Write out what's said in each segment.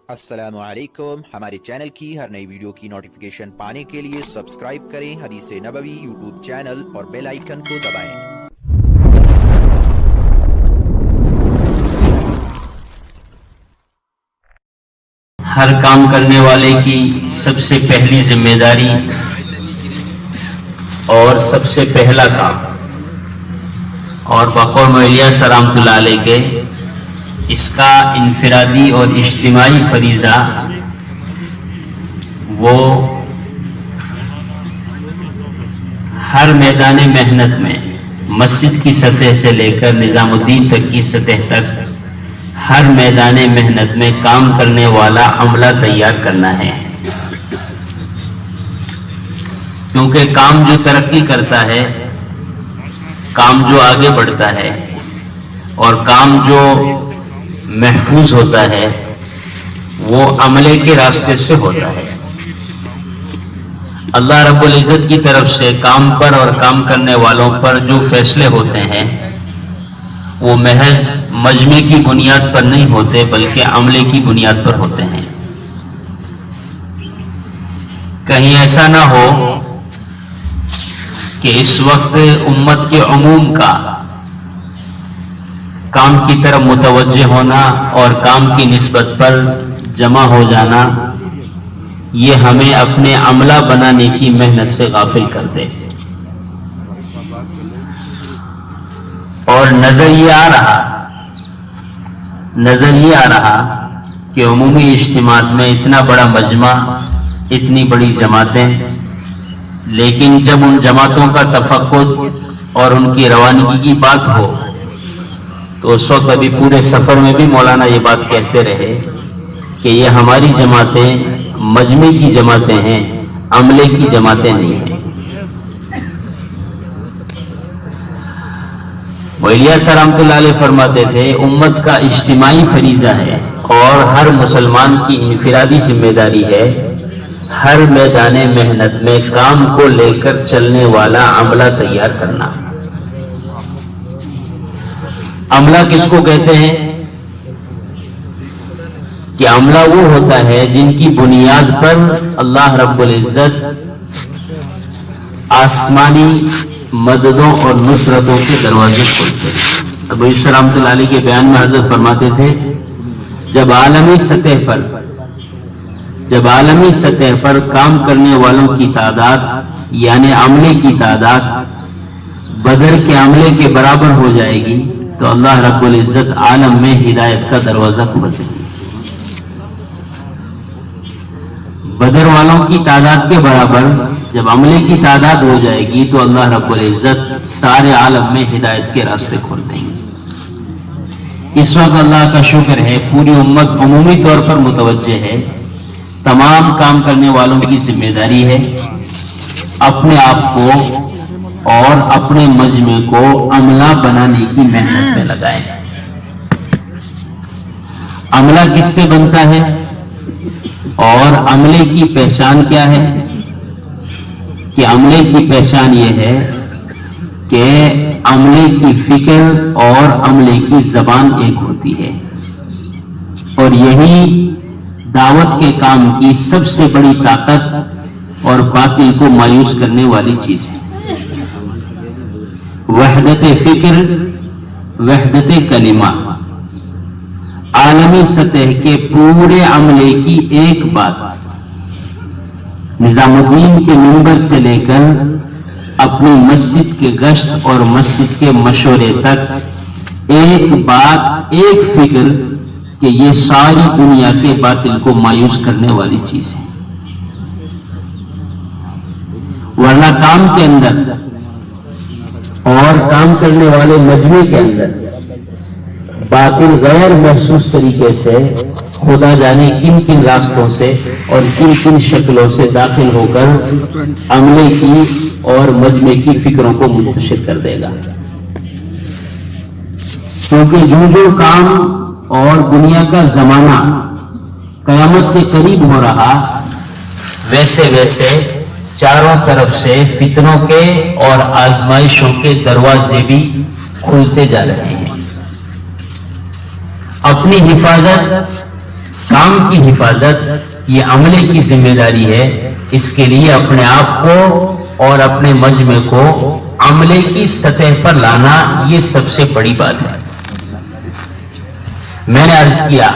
السلام علیکم. ہمارے چینل کی ہر نئی ویڈیو کی نوٹیفیکیشن پانے کے لیے سبسکرائب کریں حدیث نبوی یوٹیوب چینل اور بیل آئیکن کو دبائیں. ہر کام کرنے والے کی سب سے پہلی ذمہ داری اور سب سے پہلا کام اور بقول الیاس رحمۃ اللہ علیہ کے اس کا انفرادی اور اجتماعی فریضہ وہ ہر میدان محنت میں مسجد کی سطح سے لے کر نظام الدین تک کی سطح تک ہر میدان محنت میں کام کرنے والا عملہ تیار کرنا ہے. کیونکہ کام جو ترقی کرتا ہے، کام جو آگے بڑھتا ہے اور کام جو محفوظ ہوتا ہے وہ عملے کے راستے سے ہوتا ہے. اللہ رب العزت کی طرف سے کام پر اور کام کرنے والوں پر جو فیصلے ہوتے ہیں وہ محض مجمع کی بنیاد پر نہیں ہوتے بلکہ عملے کی بنیاد پر ہوتے ہیں. کہیں ایسا نہ ہو کہ اس وقت امت کے عموم کا کام کی طرف متوجہ ہونا اور کام کی نسبت پر جمع ہو جانا یہ ہمیں اپنے عملہ بنانے کی محنت سے غافل کر دے. اور نظر یہ آ رہا کہ عمومی اجتماعات میں اتنا بڑا مجمع، اتنی بڑی جماعتیں، لیکن جب ان جماعتوں کا تفقد اور ان کی روانگی کی بات ہو تو اس وقت ابھی پورے سفر میں بھی مولانا یہ بات کہتے رہے کہ یہ ہماری جماعتیں مجمع کی جماعتیں ہیں، عملے کی جماعتیں نہیں ہیں. الیاس رحمۃ اللہ علیہ فرماتے تھے امت کا اجتماعی فریضہ ہے اور ہر مسلمان کی انفرادی ذمہ داری ہے ہر میدان محنت میں کام کو لے کر چلنے والا عملہ تیار کرنا. عملہ کس کو کہتے ہیں؟ کہ عملہ وہ ہوتا ہے جن کی بنیاد پر اللہ رب العزت آسمانی مددوں اور نصرتوں کے دروازے کھولتے ہیں. ابو یوسف رحمۃ اللہ علیہ کے بیان میں حضرت فرماتے تھے جب عالمی سطح پر کام کرنے والوں کی تعداد یعنی عملے کی تعداد بدر کے عملے کے برابر ہو جائے گی تو اللہ رب العزت عالم میں ہدایت کا دروازہ کھول دے گی. بدر والوں کی تعداد کے برابر جب عملے کی تعداد ہو جائے گی تو اللہ رب العزت سارے عالم میں ہدایت کے راستے کھول دیں گے. اس وقت اللہ کا شکر ہے پوری امت عمومی طور پر متوجہ ہے. تمام کام کرنے والوں کی ذمہ داری ہے اپنے آپ کو اور اپنے مجمع کو عملہ بنانے کی محنت میں لگائیں. عملہ کس سے بنتا ہے اور عملے کی پہچان کیا ہے؟ کہ عملے کی پہچان یہ ہے کہ عملے کی فکر اور عملے کی زبان ایک ہوتی ہے اور یہی دعوت کے کام کی سب سے بڑی طاقت اور باطل کو مایوس کرنے والی چیز ہے. وحدت فکر، وحدت کلمہ، عالمی سطح کے پورے عملے کی ایک بات نظام الدین کے منبر سے لے کر اپنی مسجد کے گشت اور مسجد کے مشورے تک ایک بات، ایک فکر کہ یہ ساری دنیا کے باطل کو مایوس کرنے والی چیز ہے. ورنہ کام کے اندر اور کام کرنے والے مجمع کے اندر باطل غیر محسوس طریقے سے خدا جانے کن کن راستوں سے اور کن کن شکلوں سے داخل ہو کر عملے کی اور مجمع کی فکروں کو منتشر کر دے گا. کیونکہ جو کام اور دنیا کا زمانہ قیامت سے قریب ہو رہا ویسے ویسے چاروں طرف سے فتنوں کے اور آزمائشوں کے دروازے بھی کھلتے جا رہے ہیں. اپنی حفاظت کام کی حفاظت یہ عملے کی ذمہ داری ہے. اس کے لیے اپنے آپ کو اور اپنے مجمع کو عملے کی سطح پر لانا یہ سب سے بڑی بات ہے. میں نے عرض کیا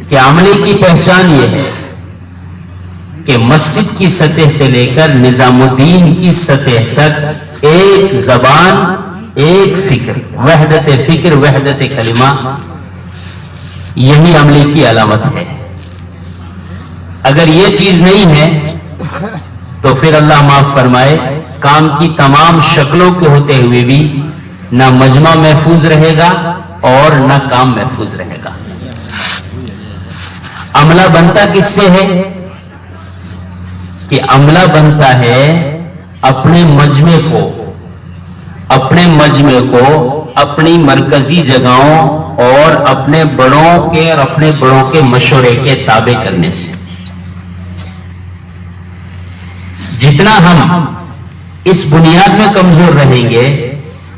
کہ عملے کی پہچان یہ ہے کہ مسجد کی سطح سے لے کر نظام الدین کی سطح تک ایک زبان، ایک فکر، وحدت کلمہ، یہی عملے کی علامت ہے. اگر یہ چیز نہیں ہے تو پھر اللہ معاف فرمائے کام کی تمام شکلوں کے ہوتے ہوئے بھی نہ مجمع محفوظ رہے گا اور نہ کام محفوظ رہے گا. عملہ بنتا کس سے ہے؟ کہ عملہ بنتا ہے اپنے مجمع کو اپنی مرکزی جگہوں اور اپنے بڑوں کے مشورے کے تابع کرنے سے. جتنا ہم اس بنیاد میں کمزور رہیں گے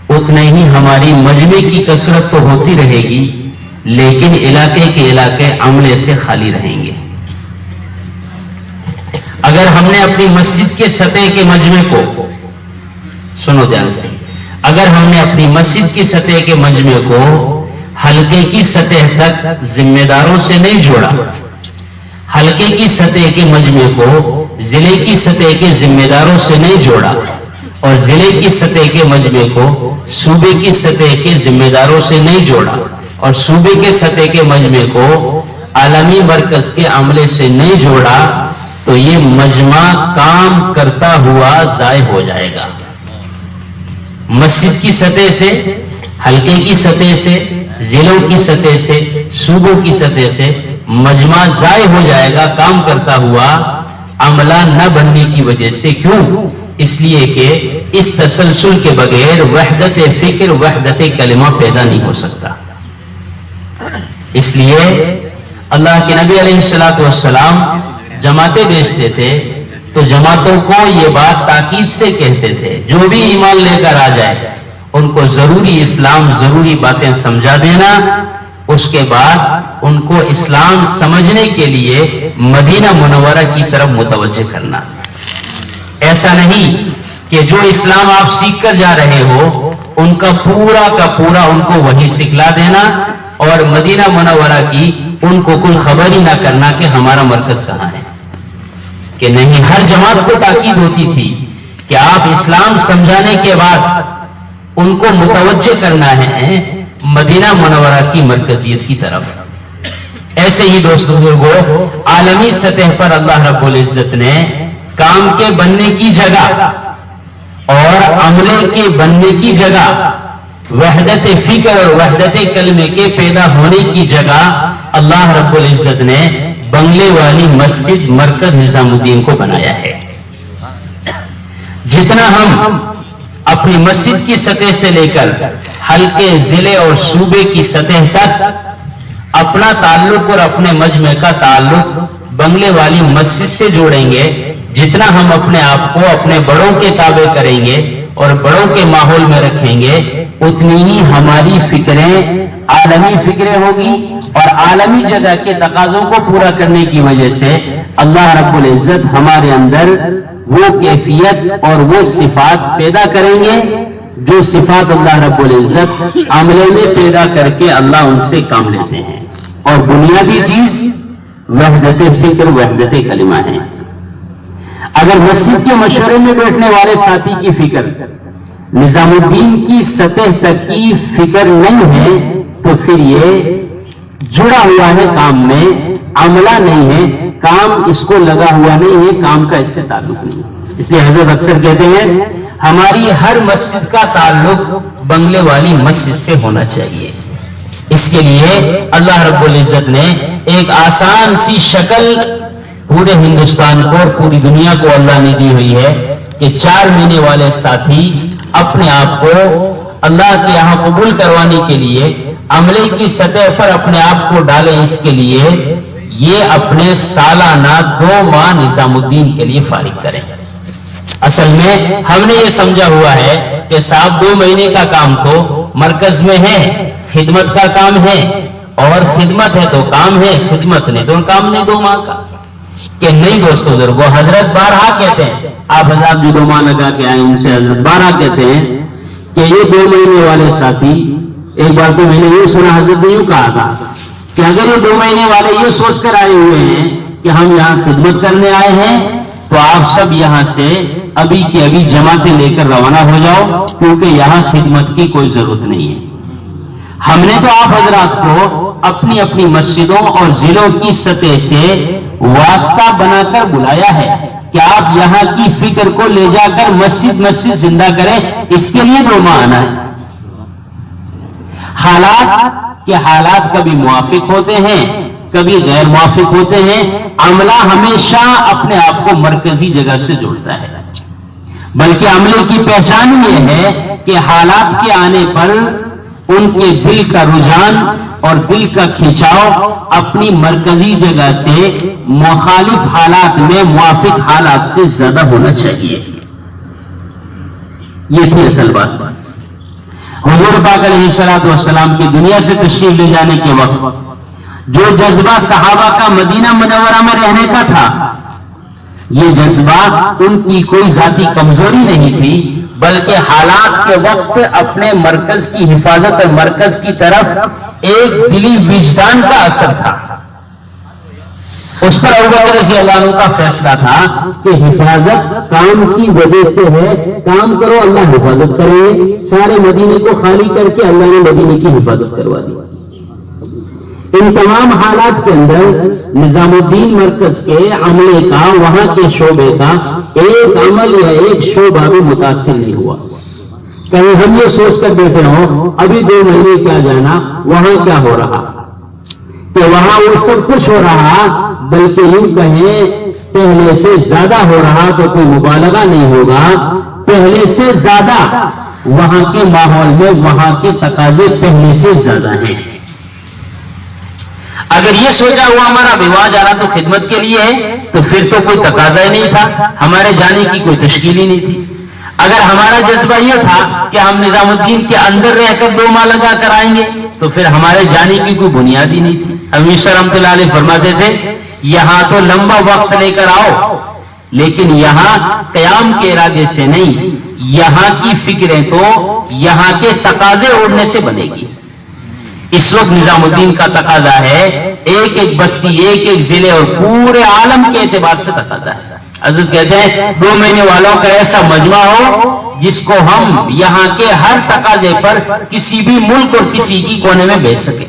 اتنا ہی ہماری مجمع کی کثرت تو ہوتی رہے گی لیکن علاقے کے علاقے عملے سے خالی رہیں گے. اگر ہم نے اپنی مسجد کے سطح کے مجمع کو، سنو دھیان سے، اگر ہم نے اپنی مسجد کی سطح کے مجمع کو حلقے کی سطح تک ذمہ داروں سے نہیں جوڑا، حلقے کی سطح کے مجمع کو ضلع کی سطح کے ذمہ داروں سے نہیں جوڑا اور ضلع کی سطح کے مجمع کو صوبے کی سطح کے ذمہ داروں سے نہیں جوڑا اور صوبے کے سطح کے مجمع کو عالمی مرکز کے عملے سے نہیں جوڑا تو یہ مجمع کام کرتا ہوا ضائع ہو جائے گا. مسجد کی سطح سے، حلقے کی سطح سے، ضلعوں کی سطح سے، صوبوں کی سطح سے مجمع ضائع ہو جائے گا کام کرتا ہوا عملہ نہ بننے کی وجہ سے. کیوں؟ اس لیے کہ اس تسلسل کے بغیر وحدت فکر، وحدت کلمہ پیدا نہیں ہو سکتا. اس لیے اللہ کے نبی علیہ السلام جماعتیں بیچتے تھے تو جماعتوں کو یہ بات تاکید سے کہتے تھے جو بھی ایمان لے کر آ جائے ان کو ضروری اسلام، ضروری باتیں سمجھا دینا، اس کے بعد ان کو اسلام سمجھنے کے لیے مدینہ منورہ کی طرف متوجہ کرنا. ایسا نہیں کہ جو اسلام آپ سیکھ کر جا رہے ہو ان کا پورا ان کو وہی سکھلا دینا اور مدینہ منورہ کی ان کو کوئی خبر ہی نہ کرنا کہ ہمارا مرکز کہاں ہے. کہ نہیں، ہر جماعت کو تاکید ہوتی تھی کہ آپ اسلام سمجھانے کے بعد ان کو متوجہ کرنا ہے مدینہ منورہ کی مرکزیت کی طرف. ایسے ہی دوستو بزرگو، عالمی سطح پر اللہ رب العزت نے کام کے بننے کی جگہ اور عملے کے بننے کی جگہ، وحدت فکر اور وحدت کلمے کے پیدا ہونے کی جگہ اللہ رب العزت نے بنگلے والی مسجد مرکز نظام الدین کو بنایا ہے. جتنا ہم اپنی مسجد کی سطح سے لے کر حلقے، ضلع اور صوبے کی سطح تک اپنا تعلق اور اپنے مجمع کا تعلق بنگلے والی مسجد سے جوڑیں گے، جتنا ہم اپنے آپ کو اپنے بڑوں کے تابع کریں گے اور بڑوں کے ماحول میں رکھیں گے اتنی ہی ہماری فکریں عالمی فکریں ہوگی اور عالمی جگہ کے تقاضوں کو پورا کرنے کی وجہ سے اللہ رب العزت ہمارے اندر وہ کیفیت اور وہ صفات پیدا کریں گے جو صفات اللہ رب العزت عملے میں پیدا کر کے اللہ ان سے کام لیتے ہیں. اور بنیادی چیز وحدت فکر، وحدت کلمہ ہے. اگر مسجد کے مشورے میں بیٹھنے والے ساتھی کی فکر نظام الدین کی سطح تک کی فکر نہیں ہے تو پھر یہ جڑا ہوا ہے کام میں، عملہ نہیں ہے، کام اس کو لگا ہوا نہیں ہے، کام کا اس سے تعلق نہیں. اس لیے حضرت اکثر کہتے ہیں ہماری ہر مسجد کا تعلق بنگلے والی مسجد سے ہونا چاہیے. اس کے لیے اللہ رب العزت نے ایک آسان سی شکل پورے ہندوستان کو اور پوری دنیا کو اللہ نے دی ہوئی ہے کہ 4 مہینے والے ساتھی اپنے آپ کو اللہ کے یہاں قبول کروانے کے لیے عملے کی سطح پر اپنے آپ کو ڈالیں. اس کے لیے یہ اپنے سالانہ 2 ماہ نظام الدین کے لیے فارغ کریں. اصل میں ہم نے یہ سمجھا ہوا ہے کہ صاحب 2 مہینے کا کام تو مرکز میں ہے، خدمت کا کام ہے اور خدمت ہے تو کام ہے، خدمت نہیں تو کام نہیں 2 ماہ کا. کہ نہیں دوستو بزرگوں، حضرت بارہا کہتے ہیں، آپ حضرات جو 2 ماہ لگا کے آئے ان سے حضرت بارہا کہتے ہیں کہ یہ 2 مہینے والے ساتھی، ایک بار تو میں نے یہ سنا حضرت نے یوں کہا تھا کہ اگر یہ 2 مہینے والے یہ سوچ کر آئے ہوئے ہیں کہ ہم یہاں خدمت کرنے آئے ہیں تو آپ سب یہاں سے ابھی کی ابھی جماعتیں لے کر روانہ ہو جاؤ، کیونکہ یہاں خدمت کی کوئی ضرورت نہیں ہے. ہم نے تو آپ حضرات کو اپنی اپنی مسجدوں اور ضلعوں کی سطح سے واسطہ بنا کر بلایا ہے کہ آپ یہاں کی فکر کو لے جا کر مسجد زندہ کریں. اس کے لیے 2 ماہ آنا ہے. حالات کبھی موافق ہوتے ہیں، کبھی غیر موافق ہوتے ہیں. عملہ ہمیشہ اپنے آپ کو مرکزی جگہ سے جوڑتا ہے، بلکہ عملے کی پہچان یہ ہے کہ حالات کے آنے پر ان کے دل کا رجحان اور دل کا کھینچاؤ اپنی مرکزی جگہ سے مخالف حالات میں موافق حالات سے زیادہ ہونا چاہیے. یہ تھی اصل بات. حضور پاک علیہ الصلوۃ والسلام کی دنیا سے تشریف لے جانے کے وقت جو جذبہ صحابہ کا مدینہ منورہ میں رہنے کا تھا، یہ جذبہ ان کی کوئی ذاتی کمزوری نہیں تھی، بلکہ حالات کے وقت اپنے مرکز کی حفاظت اور مرکز کی طرف ایک دلی وجدان کا اثر تھا. اس پر ابوبکر رضی اللہ عنہ کا فیصلہ تھا کہ حفاظت کام کی وجہ سے ہے، کام کرو اللہ حفاظت کریں گے. سارے مدینے کو خالی کر کے اللہ نے مدینے کی حفاظت کروا دی. ان تمام حالات کے اندر نظام الدین مرکز کے عملے کا، وہاں کے شعبے کا ایک عمل یا ایک شعبہ بھی متاثر نہیں ہوا. کہیں ہم یہ سوچ کر بیٹھے ہوں ابھی 2 مہینے کیا جانا وہاں کیا ہو رہا، کہ وہاں وہ سب کچھ ہو رہا، بلکہ یوں کہیں پہلے سے زیادہ ہو رہا تو کوئی مبالغہ نہیں ہوگا. پہلے سے زیادہ وہاں کے ماحول میں وہاں کے تقاضے پہلے سے زیادہ ہیں. اگر یہ سوچا ہوا ہمارا وواہ جانا تو خدمت کے لیے ہے تو پھر تو کوئی تقاضا ہی نہیں تھا، ہمارے جانے کی کوئی تشکیل ہی نہیں تھی. اگر ہمارا جذبہ یہ تھا کہ ہم نظام الدین کے اندر رہ کر 2 ماہ لگا کر آئیں گے تو پھر ہمارے جانے کی کوئی بنیاد ہی نہیں تھی. ہمیشہ رحمۃ اللہ علیہ فرماتے تھے یہاں تو لمبا وقت لے کر آؤ، لیکن یہاں قیام کے ارادے سے نہیں، یہاں کی فکریں تو یہاں کے تقاضے اوڑھنے سے بنے گی. اس وقت نظام الدین کا تقاضا ہے ایک ایک بستی، ایک ایک ضلع اور پورے عالم کے اعتبار سے تقاضا ہے. حضرت کہتے ہیں 2 مہینے والوں کا ایسا مجمع ہو جس کو ہم یہاں کے ہر تقاضے پر کسی بھی ملک اور کسی کی کونے میں بھیج سکیں.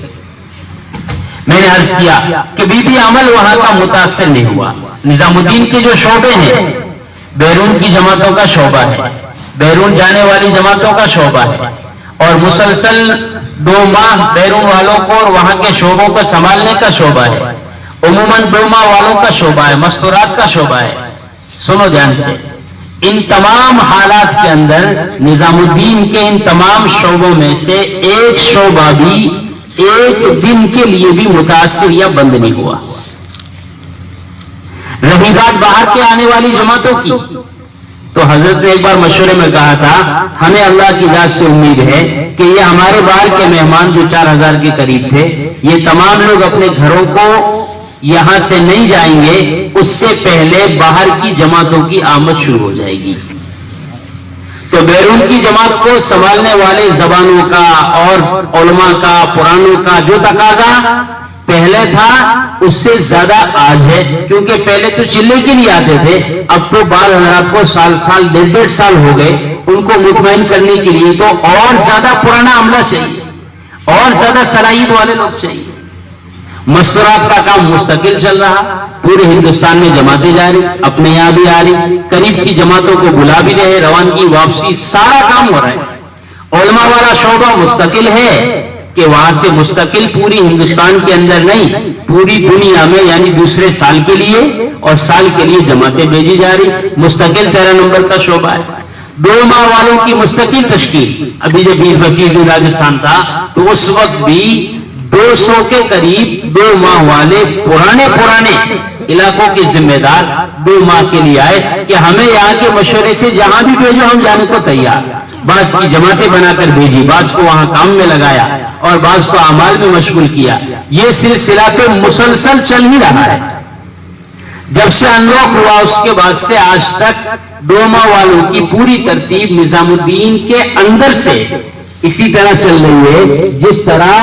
میں نے عرض کیا کہ بی عمل وہاں کا متاثر نہیں ہوا. نظام الدین کے جو شعبے ہیں، بیرون کی جماعتوں کا شعبہ ہے، بیرون جانے والی جماعتوں کا شعبہ ہے، اور مسلسل 2 ماہ بیرون والوں کو اور وہاں کے شعبوں کو سنبھالنے کا شعبہ ہے. عموماً 2 ماہ والوں کا شعبہ ہے، مستورات کا شعبہ ہے. سنو دھیان سے، ان تمام حالات کے اندر نظام الدین کے ان تمام شعبوں میں سے ایک شعبہ بھی ایک دن کے لیے بھی متاثر یا بند نہیں ہوا. رہی بات باہر کے آنے والی جماعتوں کی، تو حضرت نے ایک بار مشورے میں کہا تھا ہمیں اللہ کی ذات سے امید ہے کہ یہ ہمارے باہر کے مہمان جو 4000 کے قریب تھے، یہ تمام لوگ اپنے گھروں کو یہاں سے نہیں جائیں گے، اس سے پہلے باہر کی جماعتوں کی آمد شروع ہو جائے گی. تو بیرون کی جماعت کو سنبھالنے والے زبانوں کا اور علماء کا، پرانوں کا جو تقاضا پہلے تھا اس سے زیادہ آج ہے. کیونکہ پہلے تو چلے کے لیے آتے تھے، اب تو بعض حضرات کو سال 1.5 سال ہو گئے. ان کو مطمئن کرنے کے لیے تو اور زیادہ پرانا عملہ چاہیے، اور زیادہ صلاحیت والے لوگ چاہیے. مستورات کا کام مستقل چل رہا، پورے ہندوستان میں جماعتیں جا رہی، اپنے یہاں بھی آ رہی، قریب کی جماعتوں کو بلا بھی رہے، روانگی واپسی سارا کام ہو رہا ہے. علماء والا شعبہ مستقل ہے کہ وہاں سے مستقل پوری ہندوستان کے اندر نہیں، پوری دنیا میں یعنی دوسرے سال کے لیے اور سال کے لیے جماعتیں بھیجی جا رہی. مستقل 13 نمبر کا شعبہ ہے. 2 ماہ والوں کی مستقل تشکیل. ابھی جب 20-25 دن راجستھان تھا تو اس وقت بھی 200 کے قریب 2 ماہ والے پرانے علاقوں کے ذمہ دار 2 ماہ کے لیے آئے کہ ہمیں یہاں کے مشورے سے جہاں بھی بھیجو ہم جانے کو تیار. بعض کی جماعتیں بنا کر بھیجی، بعض کو وہاں کام میں لگایا اور بعض کو اعمال میں مشغول کیا. یہ سلسلہ تو مسلسل چل ہی رہا ہے. جب سے انلوک ہوا اس کے بعد سے آج تک ڈوما والوں کی پوری ترتیب نظام الدین کے اندر سے اسی طرح چل رہی ہے جس طرح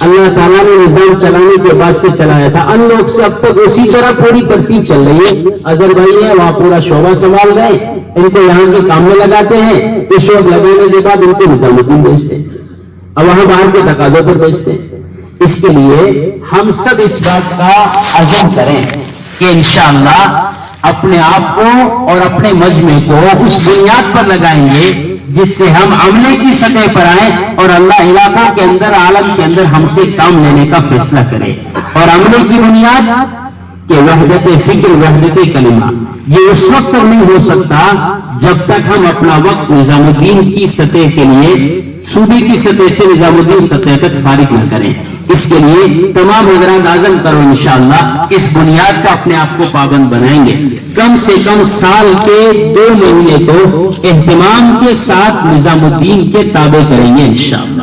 اللہ تعالیٰ نے نظام چلانے کے بعد سے چلایا تھا. ان لوگ سے اب تک اسی طرح پوری ترتیب چل رہی ہے. اظہر بھائی ہے وہاں پورا شعبہ سنبھال رہے، ان کو یہاں کے کام میں لگاتے ہیں، اس وقت لگانے کے بعد ان کو نظام الدین بھیجتے ہیں اور وہاں باہر کے تقاضوں پر بھیجتے ہیں. اس کے لیے ہم سب اس بات کا عزم کریں کہ انشاءاللہ اپنے آپ کو اور اپنے مجمع کو اس بنیاد پر لگائیں گے جس سے ہم عملے کی سطح پر آئیں اور اللہ علاقوں کے اندر عالم کے اندر ہم سے کام لینے کا فیصلہ کرے. اور عملے کی بنیاد کہ وحدت فکر، وحدت کلمہ، یہ اس وقت تک نہیں ہو سکتا جب تک ہم اپنا وقت نظام الدین کی سطح کے لیے صوبے کی سطح سے نظام الدین سطح تک فارغ نہ کریں. اس کے لیے تمام حضرات عزم کرو انشاءاللہ اس بنیاد کا اپنے آپ کو پابند بنائیں گے. کم سے کم سال کے 2 مہینے تو اہتمام کے ساتھ نظام الدین کے تابع کریں گے انشاءاللہ.